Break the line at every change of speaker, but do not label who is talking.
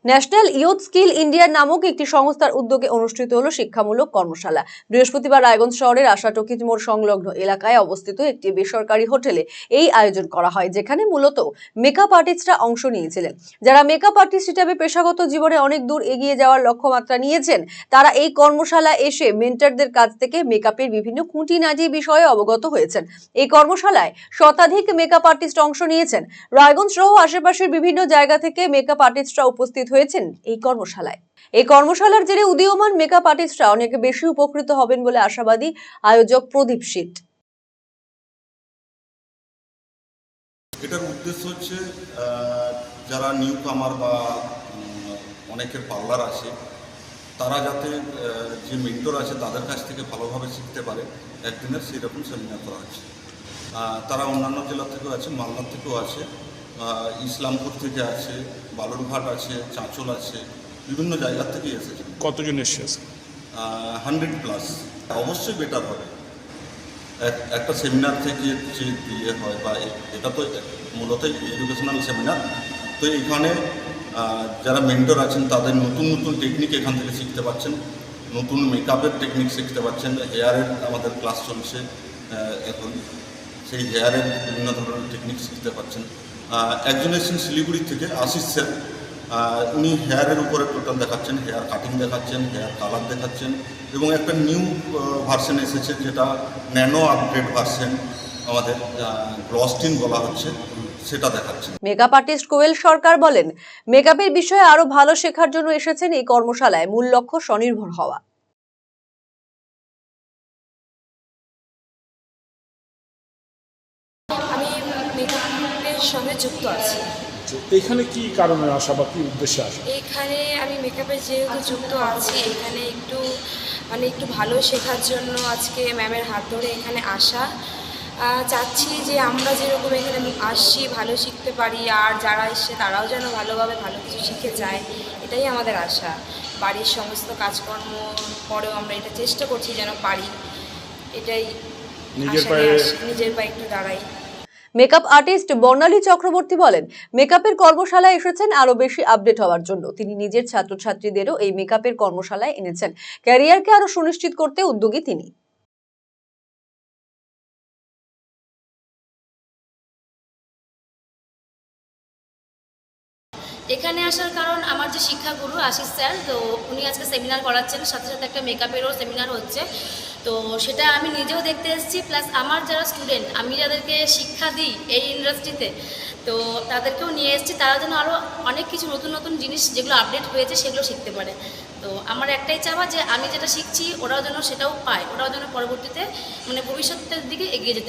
National youth skill India নামক একটি সংস্থার উদ্যোগে অনুষ্ঠিত হলো শিক্ষামূলক কর্মশালা। বৃহস্পতিবার রায়গঞ্জ শহরের আশাটকিজ মোড় সংলগ্ন এলাকায় অবস্থিত একটি বেসরকারি হোটেলে এই আয়োজন করা হয়, যেখানে মূলত মেকআপ আর্টিস্টরা অংশ নিয়েছিলেন। যারা মেকআপ আর্টিস্ট হিসেবে পেশাগত জীবনে অনেক দূর এগিয়ে যাওয়ার লক্ষ্যমাত্রা নিয়েছেন, তারা এই কর্মশালায় এসে মেন্টরদের কাছ থেকে মেকআপের বিভিন্ন খুঁটিনাটি বিষয়ে অবগত হয়েছেন। এই কর্মশালায় শতাধিক মেকআপ আর্টিস্ট অংশ নিয়েছেন। রায়গঞ্জ সহ আশেপাশের বিভিন্ন জায়গা থেকে মেকআপ আর্টিস্টরা উপস্থিত হয়েছেন এই কর্মশালায়। এই কর্মশালার জেরে উদীয়মান মেকআপ আর্টিস্টরা অনেক বেশি উপকৃত হবেন বলে আশাবাদী আয়োজক প্রদীপ শীত।
এটার উদ্দেশ্য হচ্ছে যারা নিউ কামার বা অনেকের পার্লার আছে, তারা যাতে যে মেন্টর আছে তাদের কাছ থেকে ভালোভাবে শিখতে পারে, একদিনের সেই রকম সেমিনার করা হচ্ছে। তারা অন্যান্য জেলা থেকেও আছে, মালদার থেকেও আছে, ইসলামপুর থেকে আছে, বালুরঘাট আছে, চাঁচল আছে, বিভিন্ন জায়গা থেকেই এসেছে।
কতজন এসেছে?
100+। অবশ্যই বেটার হবে একটা সেমিনার থেকে যে ইয়ে হয়, বা এটা তো মূলত এডুকেশনাল সেমিনার। তো এখানে যারা মেন্টর আছেন তাদের নতুন নতুন টেকনিক এখান থেকে শিখতে পাচ্ছেন, নতুন মেকআপের টেকনিক শিখতে পাচ্ছেন। হেয়ারের আমাদের ক্লাস চলছে এখন, সেই হেয়ারের বিভিন্ন ধরনের টেকনিক শিখতে পাচ্ছেন। একজন এসেছেন শিলিগুড়ি থেকে, আশিস স্যার। উনি হেয়ারের উপরে টোটাল দেখাচ্ছেন, হেয়ার কাটিং দেখাচ্ছেন, হেয়ার কালার দেখাচ্ছেন, এবং একটা নিউ ভার্সন এসেছে যেটা ন্যানো আপগ্রেড ভার্সন, আমাদের গ্লস্টিন বলা হচ্ছে, সেটা দেখাচ্ছেন।
মেকআপ আর্টিস্ট কোয়েল সরকার বলেন, মেকআপের বিষয়ে আরো ভালো শেখার জন্য এসেছেন এই কর্মশালায়। মূল লক্ষ্য স্বনির্ভর হওয়া।
আমি মেকআপের সঙ্গে যুক্ত আছি।
এখানে কি কারণে আসা বা কি উদ্দেশ্যে আসা?
এখানে আমি মেকআপের যেহেতু যুক্ত আছি, এখানে একটু ভালো শেখার জন্য আজকে ম্যামের হাত ধরে এখানে আসা। চাচ্ছি যে আমরা যেরকম এখানে আসছি ভালো শিখতে পারি, আর যারা এসছে তারাও যেন ভালোভাবে ভালো কিছু শিখে যায়, এটাই আমাদের আশা। বাড়ির সমস্ত কাজকর্ম পরেও আমরা এটা চেষ্টা করছি যেন পারি, এটাই নিজের পায়ে একটু দাঁড়াই।
মেকআপ আর্টিস্ট বর্ণালী চক্রবর্তী বলেন, মেকআপের কর্মশালায় এসেছেন আরো বেশি আপডেট হওয়ার জন্য। তিনি নিজের ছাত্রছাত্রীদেরও এই মেকআপের কর্মশালায় এনেছেন। ক্যারিয়ারকে আরো সুনিশ্চিত করতে উদ্যোগী তিনি।
এখানে আসার কারণ আমার যে শিক্ষাগুরু আশিস স্যার, তো উনি আজকে সেমিনার করাচ্ছেন, সাথে সাথে একটা মেকআপেরও সেমিনার হচ্ছে। তো সেটা আমি নিজেও দেখতে এসেছি, প্লাস আমার যারা স্টুডেন্ট, আমি যাদেরকে শিক্ষা দিই এই ইন্ডাস্ট্রিতে, তো তাদেরকেও নিয়ে এসেছি। তারা যেন আরও অনেক কিছু নতুন নতুন জিনিস যেগুলো আপডেট হয়েছে সেগুলো শিখতে পারে। তো আমার একটাই চাওয়া যে আমি যেটা শিখছি ওরাও যেন সেটাও পায়, ওরাও যেন পরবর্তীতে ভবিষ্যতের দিকে এগিয়ে যেতে